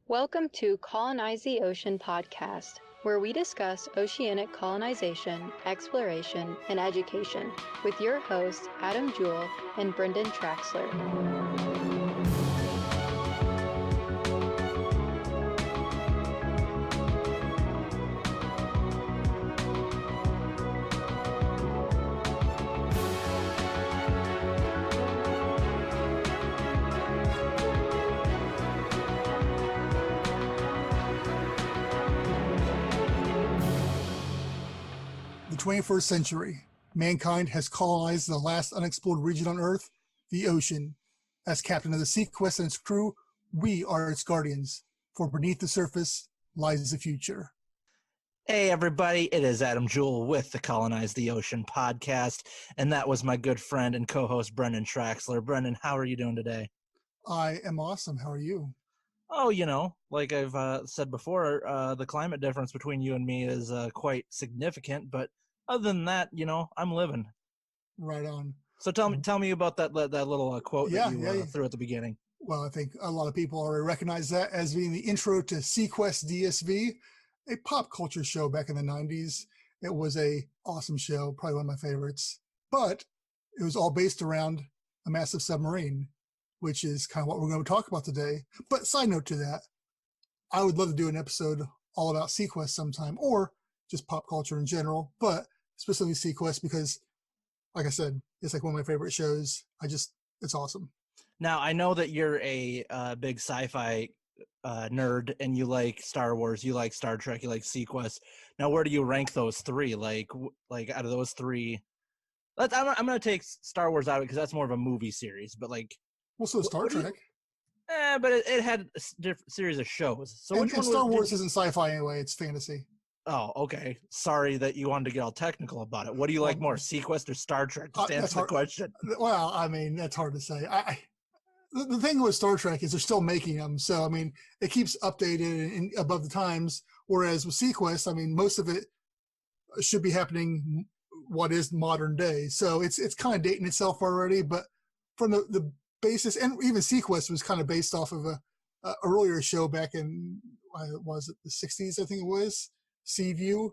Welcome to Colonize the Ocean podcast, where we discuss oceanic colonization, exploration, and education with your hosts Adam Jewell and Brendan Traxler. The 21st century, mankind has colonized the last unexplored region on Earth, the ocean. As captain of the Sequest and its crew, we are its guardians, for beneath the surface lies the future. Hey everybody, it is Adam Jewell with the Colonize the Ocean podcast, and that was my good friend and co-host Brendan Traxler. Brendan, how are you doing today? I am awesome. How are you? Oh, like I've said before, the climate difference between you and me is quite significant, but other than that, I'm living. Right on. So tell me about that little quote that you threw at the beginning. Well, I think a lot of people already recognize that as being the intro to Sequest DSV, a pop culture show back in the 90s. It was a awesome show, probably one of my favorites. But it was all based around a massive submarine, which is kind of what we're going to talk about today. But side note to that, I would love to do an episode all about Sequest sometime, or just pop culture in general, but specifically Sequest because, like I said, it's like one of my favorite shows. It's awesome. Now, I know that you're a big sci-fi nerd, and you like Star Wars, you like Star Trek, you like Sequest. Now, where do you rank those three? Like out of those three, I'm going to take Star Wars out of it because that's more of a movie series, but like... Well, so Star Trek. But it had a different series of shows. So which one Star Wars isn't sci-fi anyway; it's fantasy. Oh, okay. Sorry that you wanted to get all technical about it. What do you like more, Sequest or Star Trek? Just answer the question. Well, I mean, that's hard to say. The thing with Star Trek is they're still making them, so I mean, it keeps updated and above the times. Whereas with Sequest, I mean, most of it should be happening what is modern day. So it's kind of dating itself already. But from the basis, and even Sequest was kind of based off of a earlier show back in was it the 60s? I think it was Seaview.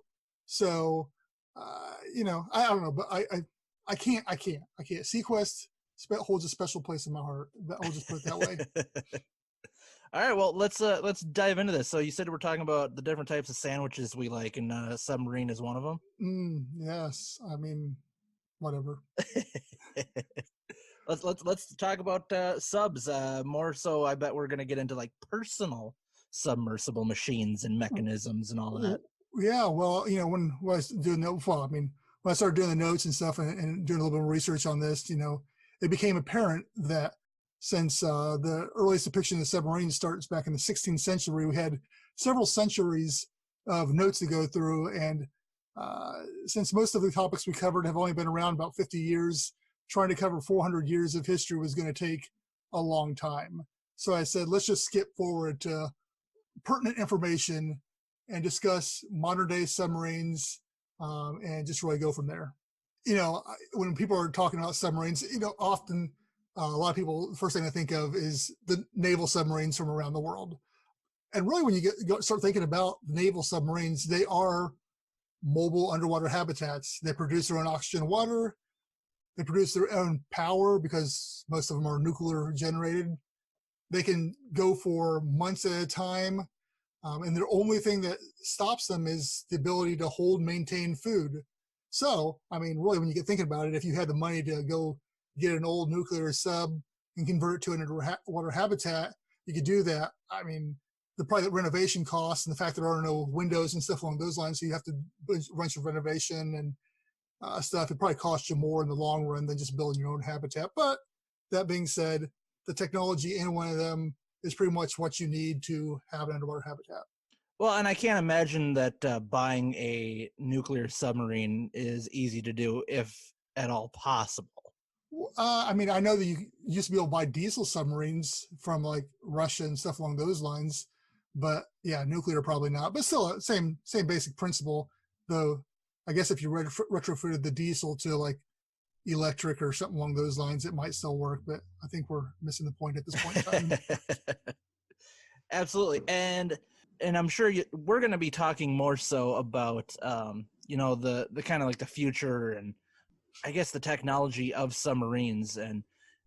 So I don't know, but I can't. Sequest holds a special place in my heart. I'll just put it that way. All right, well, let's dive into this. So you said we're talking about the different types of sandwiches we like, and submarine is one of them. Yes, I mean, whatever. Let's talk about subs. More so, I bet we're gonna get into like personal submersible machines and mechanisms and all that. Yeah, well, when I was doing when I started doing the notes and stuff and doing a little bit of research on this, it became apparent that since the earliest depiction of submarines starts back in the 16th century, we had several centuries of notes to go through, and since most of the topics we covered have only been around about 50 years, trying to cover 400 years of history was going to take a long time. So I said, let's just skip forward to pertinent information and discuss modern day submarines and just really go from there. When people are talking about submarines, often a lot of people, the first thing I think of is the naval submarines from around the world. And really when you start thinking about naval submarines, they are mobile underwater habitats. They produce their own oxygen and water. They produce their own power because most of them are nuclear generated. They can go for months at a time. And the only thing that stops them is the ability to hold and maintain food. So, I mean, really, when you get thinking about it, if you had the money to go get an old nuclear sub and convert it to an underwater habitat, you could do that. I mean, the private renovation costs and the fact there are no windows and stuff along those lines, so you have to run your renovation and stuff. It probably costs you more in the long run than just building your own habitat. But that being said, the technology in one of them is pretty much what you need to have an underwater habitat. Well, and I can't imagine that buying a nuclear submarine is easy to do, if at all possible. I mean, I know that you used to be able to buy diesel submarines from like Russia and stuff along those lines, but yeah, nuclear probably not. But still, same basic principle. Though, I guess if you retrofitted the diesel to like electric or something along those lines, it might still work. But I think we're missing the point at this point in time. Absolutely. And I'm sure we're going to be talking more so about, the kind of like the future and I guess the technology of submarines.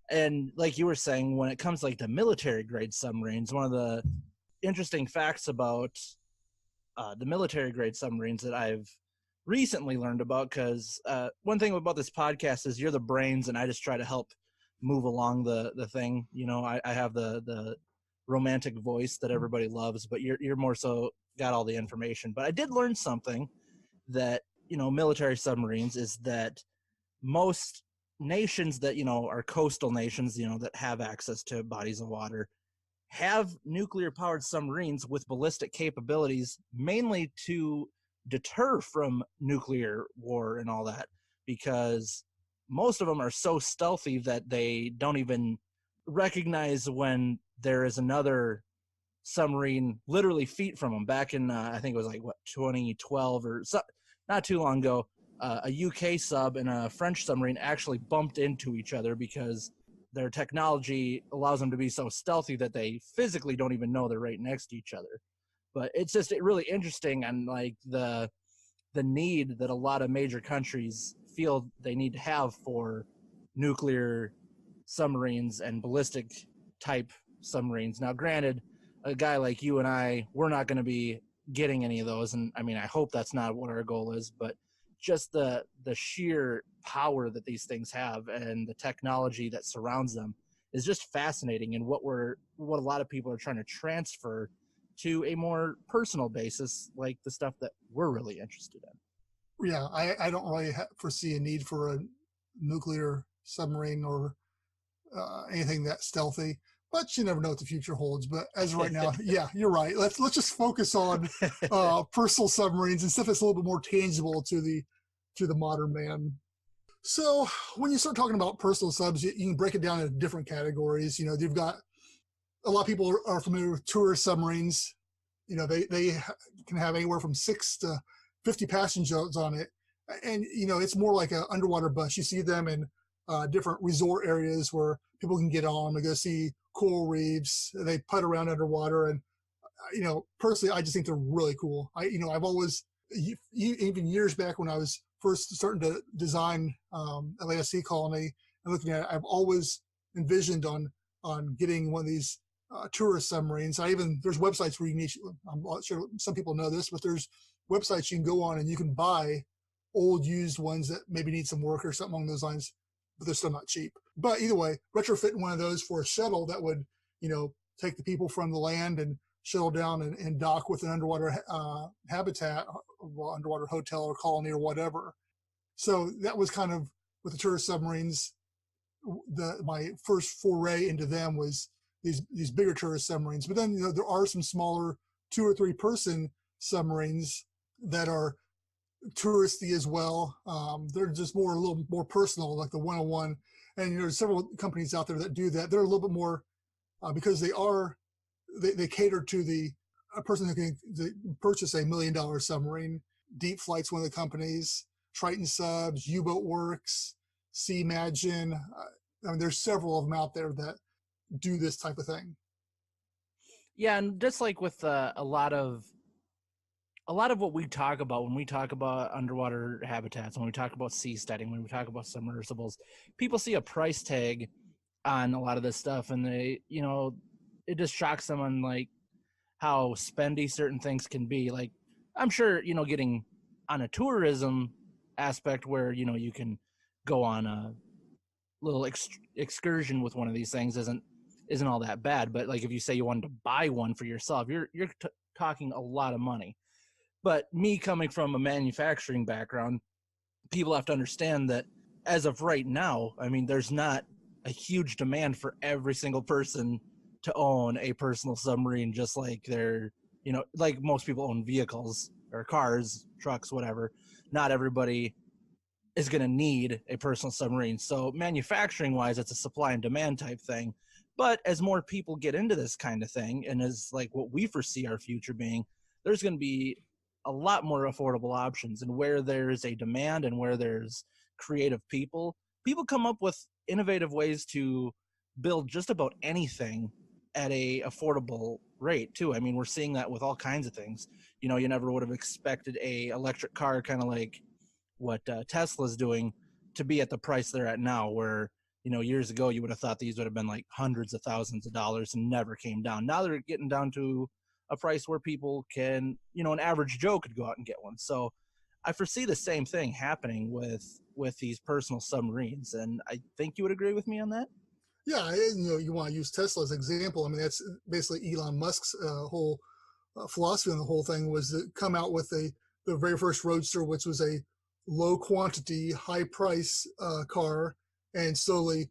And like you were saying, when it comes like to military grade submarines, one of the interesting facts about the military grade submarines that I've recently learned about, because one thing about this podcast is you're the brains and I just try to help move along the thing. I have the romantic voice that everybody loves, but you're more so got all the information. But I did learn something that, military submarines is that most nations that, are coastal nations, that have access to bodies of water have nuclear powered submarines with ballistic capabilities, mainly to deter from nuclear war and all that, because most of them are so stealthy that they don't even recognize when there is another submarine literally feet from them. Back in I think it was like 2012 or so, not too long ago, a UK sub and a French submarine actually bumped into each other because their technology allows them to be so stealthy that they physically don't even know they're right next to each other. But it's just really interesting, and like the need that a lot of major countries feel they need to have for nuclear submarines and ballistic type submarines. Now, granted, a guy like you and I, we're not going to be getting any of those, and I mean, I hope that's not what our goal is, but just the sheer power that these things have and the technology that surrounds them is just fascinating, and what a lot of people are trying to transfer to a more personal basis, like the stuff that we're really interested in. Yeah, I don't really foresee a need for a nuclear submarine or anything that stealthy. But you never know what the future holds. But as of right now, yeah, you're right. Let's just focus on personal submarines and stuff that's a little bit more tangible to the modern man. So when you start talking about personal subs, you can break it down into different categories. You've got a lot of people are familiar with tourist submarines. They can have anywhere from 6 to 50 passengers on it, and it's more like an underwater bus. You see them in different resort areas where people can get on and go see coral reefs. They putt around underwater, and personally, I just think they're really cool. I've always, even years back when I was first starting to design LASC Colony and looking at it, I've always envisioned on getting one of these tourist submarines. There's websites where I'm not sure some people know this, but there's websites you can go on and you can buy old used ones that maybe need some work or something along those lines, but they're still not cheap. But either way, retrofitting one of those for a shuttle that would, take the people from the land and shuttle down and dock with an underwater habitat, underwater hotel or colony or whatever. So that was kind of with the tourist submarines. My first foray into them was these bigger tourist submarines. But then there are some smaller 2 or 3 person submarines that are touristy as well. They're just a little more personal, like the 101. And there's several companies out there that do that. They're a little bit more because they cater to a person who can purchase a $1 million submarine. Deep Flight's one of the companies. Triton Subs, U-Boat Works, Sea Imagine. There's several of them out there that do this type of thing. Yeah, and just like with a lot of what we talk about when we talk about underwater habitats, when we talk about seasteading, when we talk about submersibles, people see a price tag on a lot of this stuff, and they, it just shocks them on like how spendy certain things can be. Like, I'm sure, getting on a tourism aspect where, you can go on a little excursion with one of these things isn't all that bad. But like if you say you wanted to buy one for yourself, you're talking a lot of money. But me coming from a manufacturing background, people have to understand that as of right now, I mean, there's not a huge demand for every single person to own a personal submarine, just like they're, like most people own vehicles or cars, trucks, whatever. Not everybody is going to need a personal submarine. So manufacturing wise, it's a supply and demand type thing. But as more people get into this kind of thing, and as like what we foresee our future being, there's going to be a lot more affordable options. And where there's a demand and where there's creative people come up with innovative ways to build just about anything at a affordable rate too. I mean, we're seeing that with all kinds of things. You know, you never would have expected a electric car, kind of like what Tesla's doing, to be at the price they're at now, where, you know, years ago you would have thought these would have been like hundreds of thousands of dollars and never came down. Now they're getting down to a price where people can, you know, an average Joe could go out and get one. So I foresee the same thing happening with these personal submarines, and I think you would agree with me on that. Yeah, you want to use Tesla as an example. I mean, that's basically Elon Musk's whole philosophy on the whole thing, was to come out with the very first Roadster, which was a low quantity, high price car, and slowly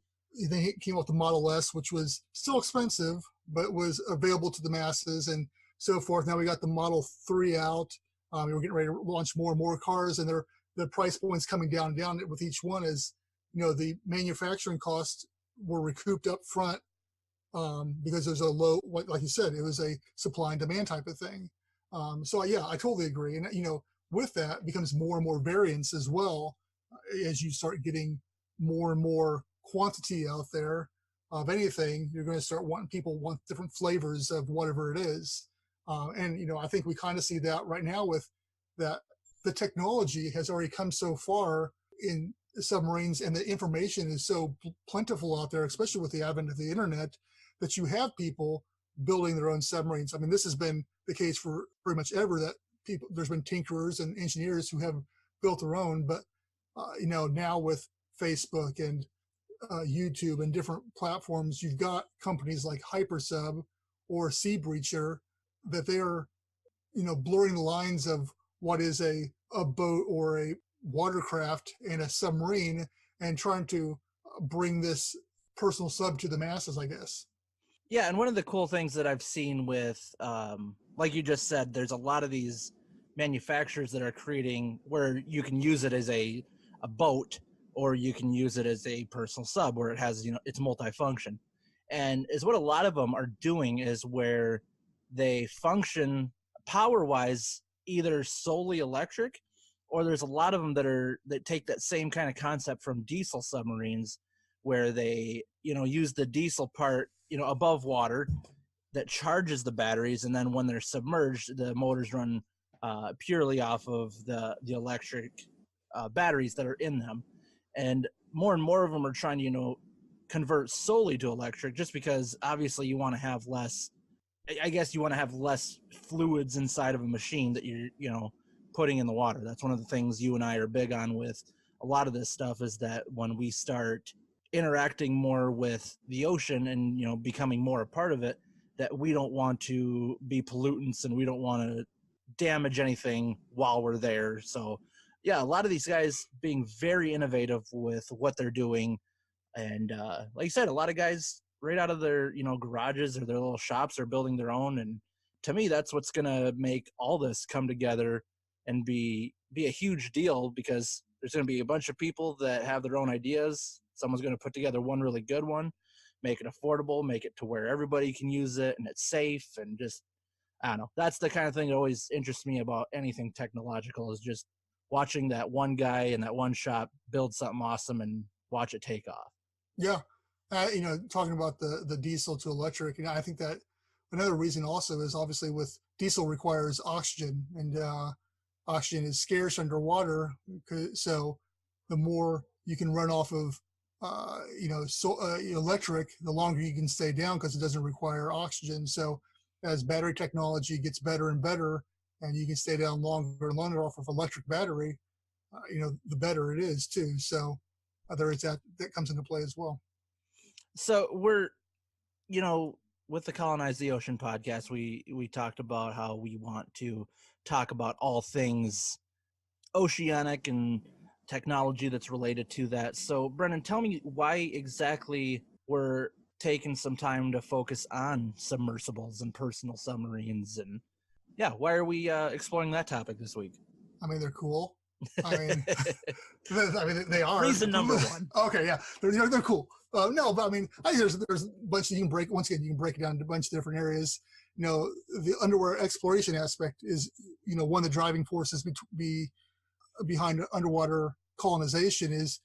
they came out with the Model S, which was still expensive, but was available to the masses and so forth. Now we got the Model 3 out. We're getting ready to launch more and more cars, and the price points coming down and down with each one as, you know, the manufacturing costs were recouped up front, because there's a low, like you said, it was a supply and demand type of thing. So yeah, I totally agree. And, you know, with that becomes more and more variance as well, as you start getting more and more quantity out there of anything. You're going to start wanting, people want different flavors of whatever it is. And, you know, I think we kind of see that right now with that the technology has already come so far in submarines, and the information is so plentiful out there, especially with the advent of the internet, that you have people building their own submarines. I mean, this has been the case for pretty much ever, that there's been tinkerers and engineers who have built their own, but you know, now with Facebook and YouTube and different platforms, you've got companies like Hypersub or Sea Breacher that they're, you know, blurring the lines of what is a boat or a watercraft and a submarine, and trying to bring this personal sub to the masses, I guess. Yeah, and one of the cool things that I've seen with, like you just said, there's a lot of these manufacturers that are creating where you can use it as a boat, or you can use it as a personal sub where it has, you know, it's multifunction. And is what a lot of them are doing is where they function power-wise either solely electric, or there's a lot of them that take that same kind of concept from diesel submarines, where they, you know, use the diesel part, you know, above water that charges the batteries, and then when they're submerged, the motors run purely off of the electric batteries that are in them. And more of them are trying to, you know, convert solely to electric, just because obviously you want to have less, I guess you want to have less fluids inside of a machine that you're, you know, putting in the water. That's one of the things you and I are big on with a lot of this stuff, is that when we start interacting more with the ocean and, you know, becoming more a part of it, that we don't want to be pollutants and we don't want to damage anything while we're there. So yeah, a lot of these guys being very innovative with what they're doing. And like you said, a lot of guys right out of their, you know, garages or their little shops are building their own. And to me, that's what's going to make all this come together and be a huge deal, because there's going to be a bunch of people that have their own ideas. Someone's going to put together one really good one, make it affordable, make it to where everybody can use it and it's safe, and just, I don't know. That's the kind of thing that always interests me about anything technological, is just watching that one guy in that one shop build something awesome and watch it take off. Yeah. You know, talking about the diesel to electric, you know, I think that another reason also is obviously with diesel requires oxygen, and oxygen is scarce underwater. So the more you can run off of, you know, electric, the longer you can stay down, because it doesn't require oxygen. So as battery technology gets better and better, and you can stay down longer and longer off of electric battery, you know, the better it is too. So there is that comes into play as well. So we're, you know, with the Colonize the Ocean podcast, we talked about how we want to talk about all things oceanic and technology that's related to that. So Brennan, tell me why exactly we're taking some time to focus on submersibles and personal submarines, and yeah, why are we exploring that topic this week? I mean, they're cool. I mean, they are. Reason number one. Okay, yeah, they're cool. No, but I mean, I think there's a bunch that you can break. Once again, you can break it down into a bunch of different areas. You know, the underwater exploration aspect is, you know, one of the driving forces behind underwater colonization is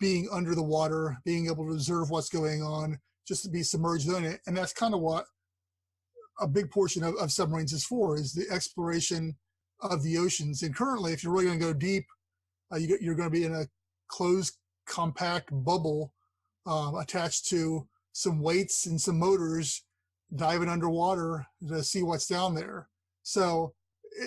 being under the water, being able to observe what's going on, just to be submerged in it. And that's kind of what a big portion of submarines is for, is the exploration of the oceans. And currently, if you're really going to go deep, you're going to be in a closed, compact bubble attached to some weights and some motors, diving underwater to see what's down there. So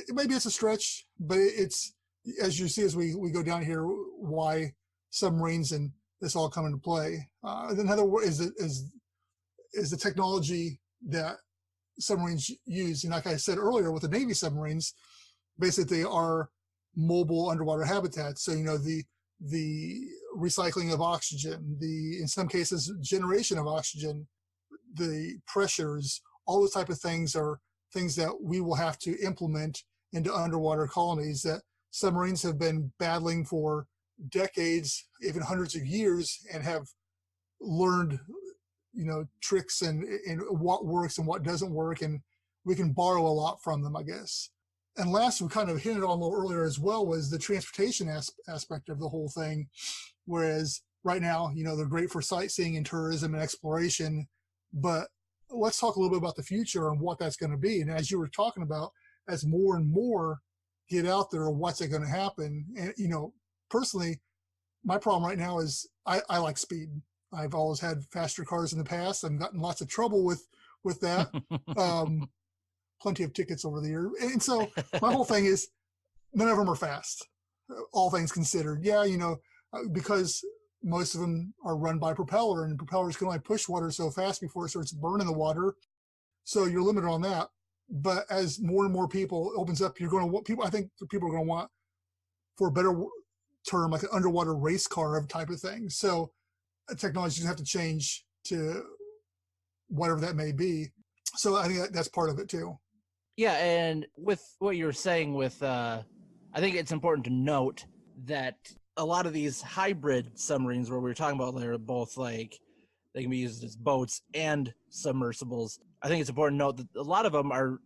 maybe it's a stretch, but it's, as you see as we go down here, why submarines and this all come into play. Another word is the technology that submarines use. And like I said earlier, with the Navy submarines, basically they are mobile underwater habitats. So, the recycling of oxygen, in some cases, generation of oxygen, the pressures, all those type of things are things that we will have to implement into underwater colonies that submarines have been battling for decades, even hundreds of years, and have learned, tricks and what works and what doesn't work. And we can borrow a lot from them, I guess. And last, we kind of hinted on a little earlier as well, was the transportation aspect of the whole thing. Whereas right now, they're great for sightseeing and tourism and exploration, but let's talk a little bit about the future and what that's going to be. And as you were talking about, as more and more get out there, what's it going to happen? And, personally, my problem right now is I like speed. I've always had faster cars in the past. I've gotten lots of trouble with that. Plenty of tickets over the year. And so my whole thing is none of them are fast, all things considered. Yeah, because most of them are run by propeller, and propellers can only push water so fast before it starts burning the water. So you're limited on that. But as more and more people opens up, you're going to want people, I think people are going to want, for a better term, like an underwater race car type of thing. So technology is going to have to change to whatever that may be. So I think that's part of it too. Yeah, and with what you were saying I think it's important to note that a lot of these hybrid submarines where we were talking about, they're both like, they can be used as boats and submersibles. I think it's important to note that a lot of them are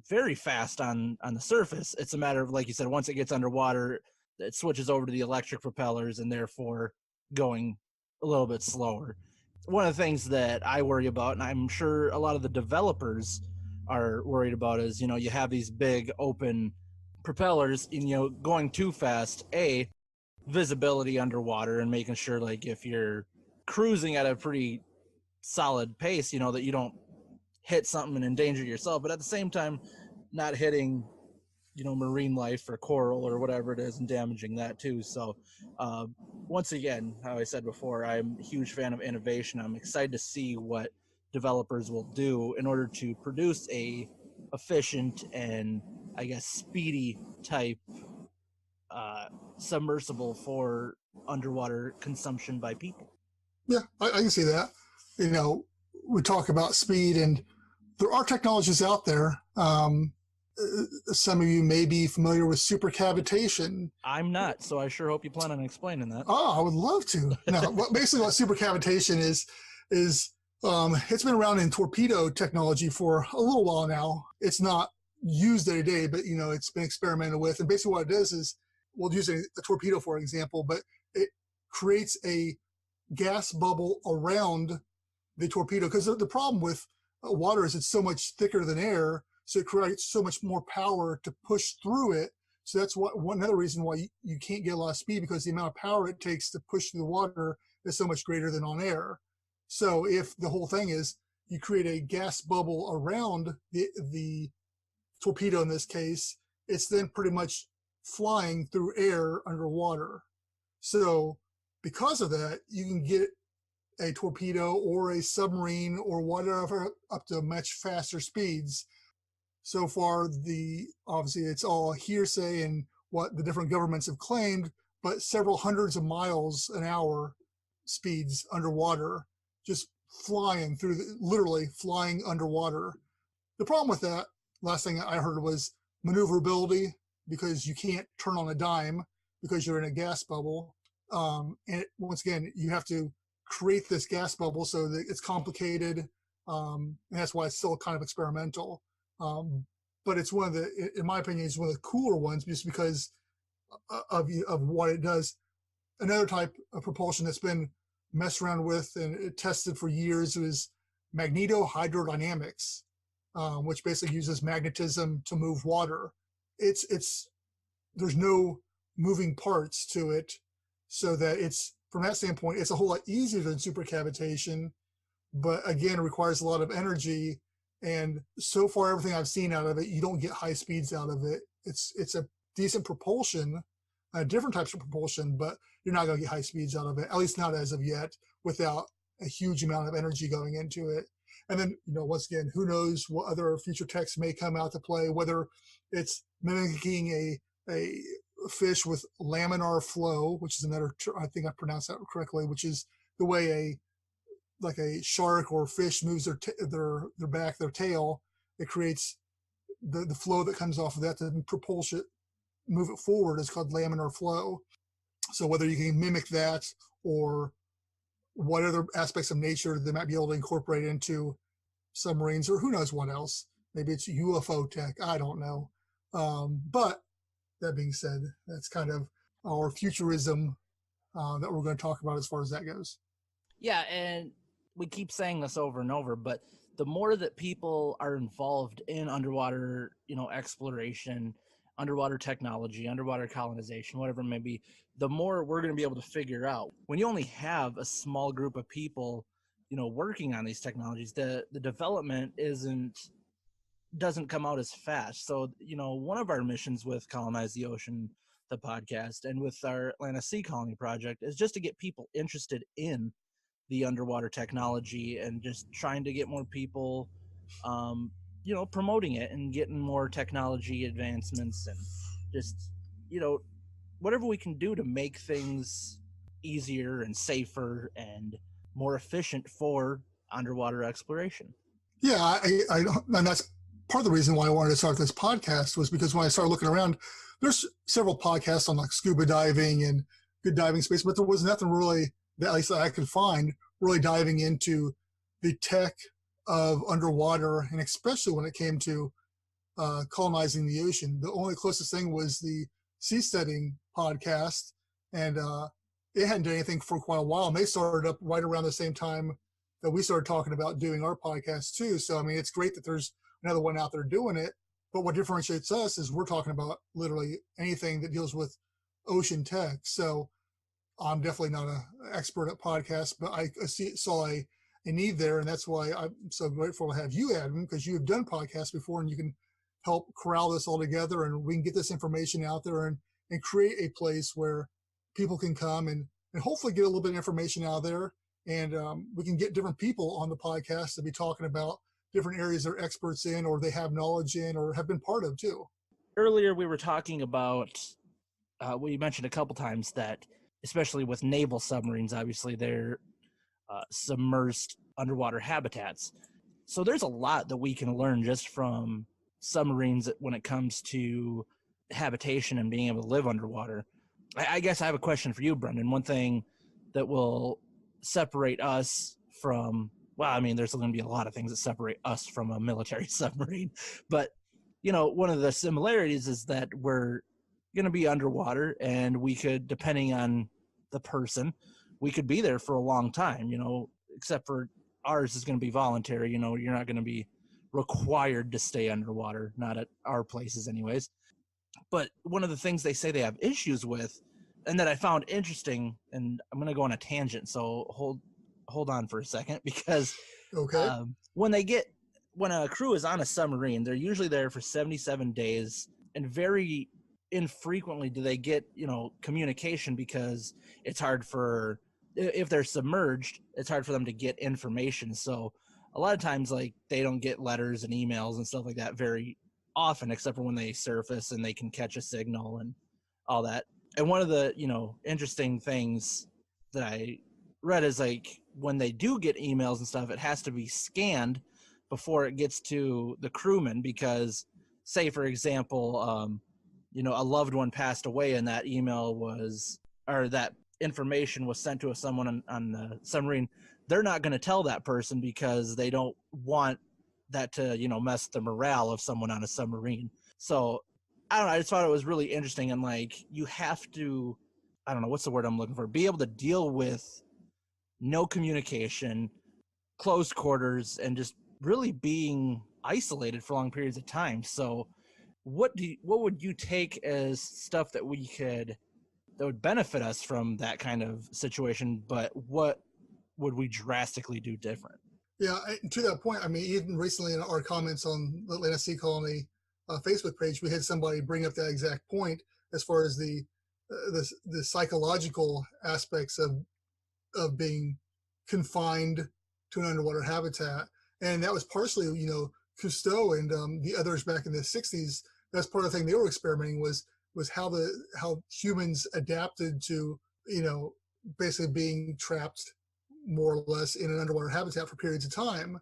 very fast on the surface. It's a matter of, like you said, once it gets underwater, it switches over to the electric propellers and therefore going a little bit slower. One of the things that I worry about, and I'm sure a lot of the developers are worried about, is, you have these big open propellers and, going too fast, visibility underwater, and making sure, like, if you're cruising at a pretty solid pace, that you don't hit something and endanger yourself, but at the same time not hitting marine life or coral or whatever it is and damaging that too. So once again, how I said before, I'm a huge fan of innovation. I'm excited to see what developers will do in order to produce a efficient and, I guess, speedy type submersible for underwater consumption by people. Yeah, I can see that. We talk about speed, and there are technologies out there. Some of you may be familiar with supercavitation. I'm not, so I sure hope you plan on explaining that. Oh, I would love to. Now, basically what supercavitation is it's been around in torpedo technology for a little while now. It's not used day to day, but it's been experimented with. And basically what it does is, we'll use a torpedo for example, but it creates a gas bubble around the torpedo, because the problem with water is it's so much thicker than air, so it creates so much more power to push through it. So that's another reason why you can't get a lot of speed, because the amount of power it takes to push through the water is so much greater than on air. So if the whole thing is you create a gas bubble around the torpedo in this case, it's then pretty much flying through air underwater. So because of that, you can get a torpedo or a submarine or whatever up to much faster speeds. So far, obviously it's all hearsay and what the different governments have claimed, but several hundreds of miles an hour speeds underwater, just flying through, literally flying underwater. The problem with that, last thing I heard, was maneuverability, because you can't turn on a dime because you're in a gas bubble. And once again, you have to create this gas bubble, so that it's complicated. And that's why it's still kind of experimental. But it's one of the, in my opinion, it's one of the cooler ones, just because of what it does. Another type of propulsion that's been messed around with and tested for years was magnetohydrodynamics. which basically uses magnetism to move water. It's there's no moving parts to it, so that it's from that standpoint, it's a whole lot easier than supercavitation, but again, it requires a lot of energy. And so far, everything I've seen out of it, you don't get high speeds out of it. It's a decent propulsion, different types of propulsion, but you're not going to get high speeds out of it, at least not as of yet, without a huge amount of energy going into it. And then, once again, who knows what other future techs may come out to play, whether it's mimicking a fish with laminar flow, which is another, I think I pronounced that correctly, which is the way like a shark or fish moves their back, their tail. It creates the flow that comes off of that to propulse it, move it forward. Is called laminar flow. So whether you can mimic that or what other aspects of nature they might be able to incorporate into submarines, or who knows what else. Maybe it's UFO tech. I don't know. But that being said, that's kind of our futurism that we're going to talk about as far as that goes. Yeah, and we keep saying this over and over, but the more that people are involved in underwater, exploration, underwater technology, underwater colonization, whatever it may be, the more we're going to be able to figure out. When you only have a small group of people, working on these technologies, the development doesn't come out as fast. So, one of our missions with Colonize the Ocean, the podcast, and with our Atlanta Sea Colony project is just to get people interested in the underwater technology and just trying to get more people, promoting it and getting more technology advancements and just, whatever we can do to make things easier and safer and more efficient for underwater exploration. Yeah, and that's part of the reason why I wanted to start this podcast, was because when I started looking around, there's several podcasts on like scuba diving and good diving space, but there was nothing really that at least I could find really diving into the tech of underwater, and especially when it came to colonizing the ocean. The only closest thing was the seasteading podcast, and it hadn't done anything for quite a while. And they started up right around the same time that we started talking about doing our podcast too. So, I mean, it's great that there's another one out there doing it. But what differentiates us is we're talking about literally anything that deals with ocean tech. So I'm definitely not an expert at podcasts, but I saw a need there. And that's why I'm so grateful to have you, Adam, because you have done podcasts before and you can help corral this all together, and we can get this information out there and create a place where people can come and hopefully get a little bit of information out there. And we can get different people on the podcast to be talking about different areas they're experts in, or they have knowledge in, or have been part of too. Earlier, we were talking about, we mentioned a couple times that, especially with naval submarines, obviously they're submerged underwater habitats. So there's a lot that we can learn just from submarines when it comes to habitation and being able to live underwater. I guess I have a question for you, Brendan. One thing that will separate us from, well, I mean, there's going to be a lot of things that separate us from a military submarine, but one of the similarities is that we're going to be underwater, and we could, depending on the person, we could be there for a long time, except for ours is going to be voluntary. You're not going to be required to stay underwater, not at our places anyways. But one of the things they say they have issues with, and that I found interesting, and I'm going to go on a tangent, so hold on for a second, because Okay. When a crew is on a submarine, they're usually there for 77 days, and very infrequently do they get communication, because it's hard for, if they're submerged, it's hard for them to get information. So a lot of times, like, they don't get letters and emails and stuff like that very often, except for when they surface and they can catch a signal and all that. And one of the interesting things that I read is, like, when they do get emails and stuff, it has to be scanned before it gets to the crewman, because, say for example, a loved one passed away and that email was, or that information was sent to someone on the submarine, they're not going to tell that person because they don't want that to mess the morale of someone on a submarine. So I don't know, I just thought it was really interesting. And like, you have to, I don't know what's the word I'm looking for, be able to deal with no communication, close quarters, and just really being isolated for long periods of time. So what would you take as stuff that would benefit us from that kind of situation, but what would we drastically do different? Yeah, to that point, I mean, even recently in our comments on the Atlanta Sea Colony Facebook page, we had somebody bring up that exact point as far as the psychological aspects of being confined to an underwater habitat, and that was partially, Cousteau and the others back in the '60s. That's part of the thing they were experimenting was how humans adapted to, basically being trapped more or less in an underwater habitat for periods of time.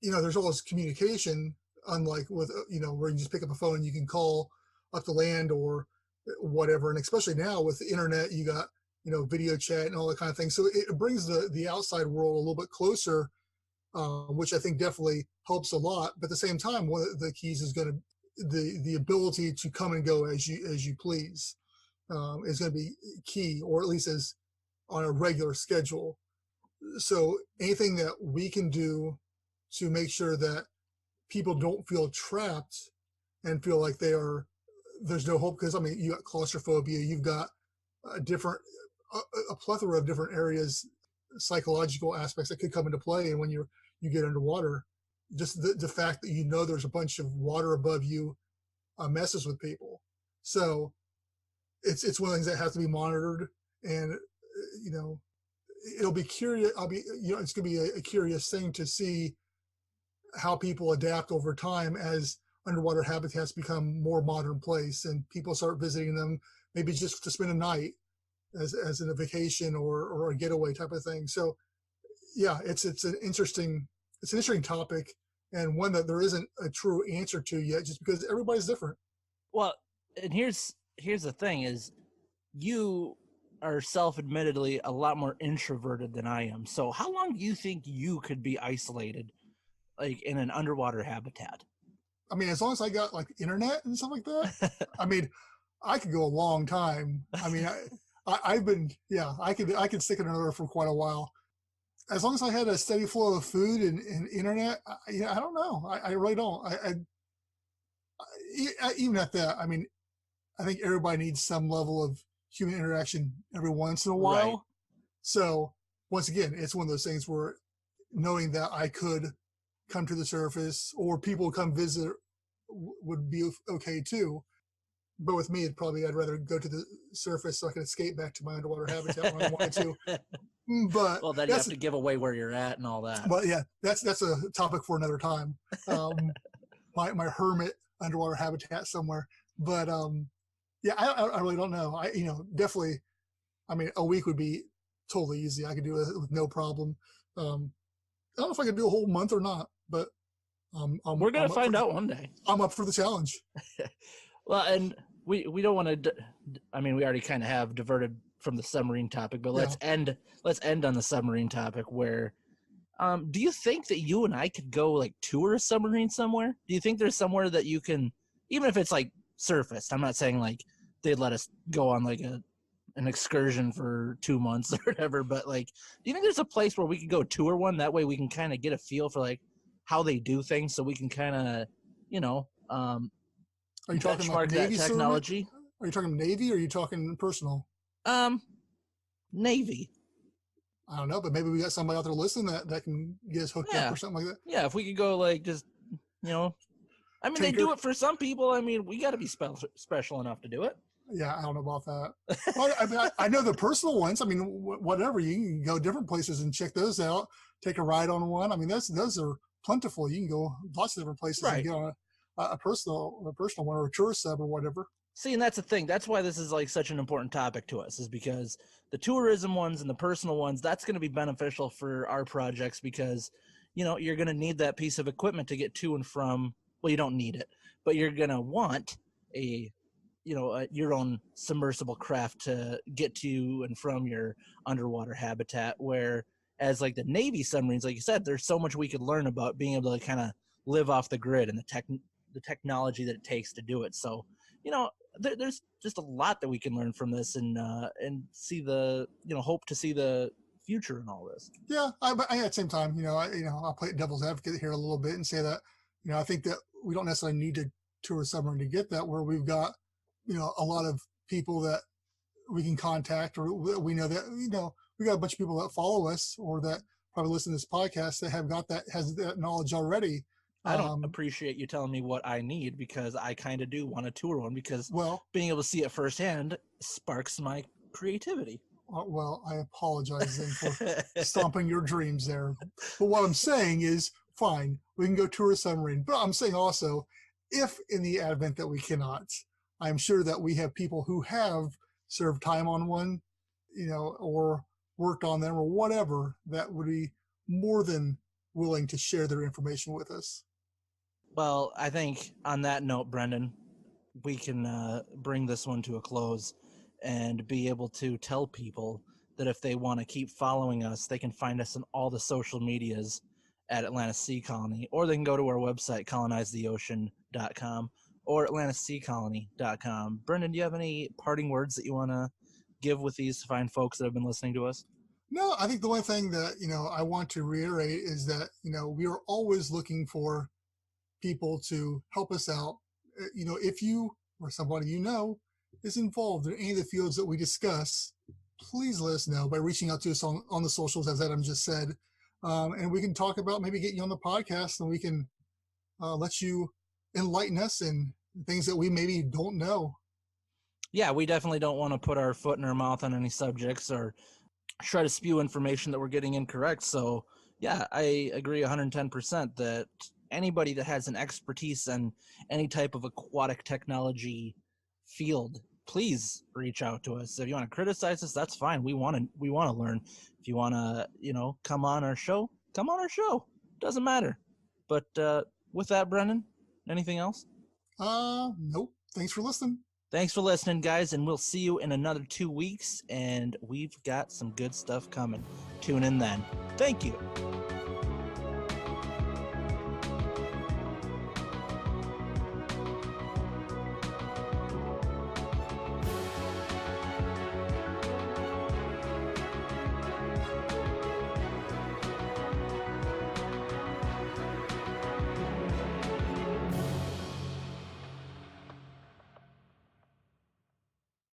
There's always communication, unlike with, where you just pick up a phone and you can call up the land or whatever. And especially now with the internet, you got, video chat and all that kind of thing. So it brings the outside world a little bit closer, which I think definitely helps a lot. But at the same time, one of the keys is going to the ability to come and go as you please, is going to be key, or at least as on a regular schedule. So anything that we can do to make sure that people don't feel trapped and feel like there's no hope, because I mean, you got claustrophobia, you've got a plethora of different areas, psychological aspects that could come into play. And when you get underwater, just the fact that there's a bunch of water above you messes with people. So it's one of the things that has to be monitored, and it'll be curious. It's going to be a curious thing to see how people adapt over time as underwater habitats become more modern place and people start visiting them, maybe just to spend a night as in a vacation or a getaway type of thing. So yeah, it's an interesting topic, and one that there isn't a true answer to yet, just because everybody's different. Well, and here's the thing is, you are self-admittedly a lot more introverted than I am. So how long do you think you could be isolated, like in an underwater habitat? I mean, as long as I got like internet and stuff like that, I mean, I could go a long time. I mean, I could stick in another for quite a while. As long as I had a steady flow of food and internet, I don't know. I really don't. Even at that, I mean, I think everybody needs some level of human interaction every once in a while. Right. So once again, it's one of those things where knowing that I could come to the surface or people come visit would be okay too. But with me, I'd rather go to the surface so I can escape back to my underwater habitat when I wanted to. But well, then you have to give away where you're at and all that. But yeah, that's a topic for another time. My hermit underwater habitat somewhere. But yeah, I really don't know. Definitely. I mean, a week would be totally easy. I could do it with no problem. I don't know if I could do a whole month or not, but we're gonna find out one day. I'm up for the challenge. Well, and we don't want to. I mean, we already kind of have diverted from the submarine topic, but let's end on the submarine topic. Where, do you think that you and I could go like tour a submarine somewhere? Do you think there's somewhere that you can, even if it's like surfaced? I'm not saying like they'd let us go on like an excursion for 2 months or whatever, but like, do you think there's a place where we could go tour one? That way we can kind of get a feel for like how they do things, so we can kind of, are you talking like Navy technology? Are you talking Navy or are you talking personal? Navy. I don't know, but maybe we got somebody out there listening that can get us hooked up or something like that. Yeah, if we could go like just, I mean, they do it for some people. I mean, we got to be special enough to do it. Yeah, I don't know about that. Well, I mean, I know the personal ones. I mean, whatever, you can go different places and check those out. Take a ride on one. I mean, those are plentiful. You can go lots of different places and get on a personal one or a tourist sub or whatever. See, and that's the thing. That's why this is like such an important topic to us, is because the tourism ones and the personal ones, that's going to be beneficial for our projects, because, you're going to need that piece of equipment to get to and from. Well, you don't need it, but you're going to want your own submersible craft to get to and from your underwater habitat, where as like the Navy submarines, like you said, there's so much we could learn about being able to kind of live off the grid and the technology that it takes to do it. So, there's just a lot that we can learn from this and see the, hope to see the future in all this. Yeah. But at the same time, I'll play devil's advocate here a little bit and say that, I think that we don't necessarily need to tour a submarine to get that, where we've got, a lot of people that we can contact, or we know that, we got a bunch of people that follow us or that probably listen to this podcast that has that knowledge already. I don't appreciate you telling me what I need, because I kind of do want to tour one, because being able to see it firsthand sparks my creativity. Well, I apologize then for stomping your dreams there. But what I'm saying is, fine, we can go tour a submarine. But I'm saying also, if in the event that we cannot, I'm sure that we have people who have served time on one, or worked on them or whatever, that would be more than willing to share their information with us. Well, I think on that note, Brendan, we can bring this one to a close and be able to tell people that if they want to keep following us, they can find us on all the social medias at Atlantis Sea Colony, or they can go to our website, colonizetheocean.com or atlantisseacolony.com. Brendan, do you have any parting words that you want to give with these fine folks that have been listening to us? No, I think the one thing that, I want to reiterate is that, we are always looking for people to help us out. If you or somebody is involved in any of the fields that we discuss, please let us know by reaching out to us on the socials, as Adam just said. And we can talk about, maybe get you on the podcast, and we can let you enlighten us in things that we maybe don't know. Yeah, we definitely don't want to put our foot in our mouth on any subjects or try to spew information that we're getting incorrect. So yeah, I agree 110% that anybody that has an expertise in any type of aquatic technology field, please reach out to us. If you want to criticize us, that's fine. We want to learn. If you want to, come on our show, come on our show. Doesn't matter. But with that, Brendan, anything else? Nope. Thanks for listening. Thanks for listening, guys, and we'll see you in another 2 weeks, and we've got some good stuff coming. Tune in then. Thank you.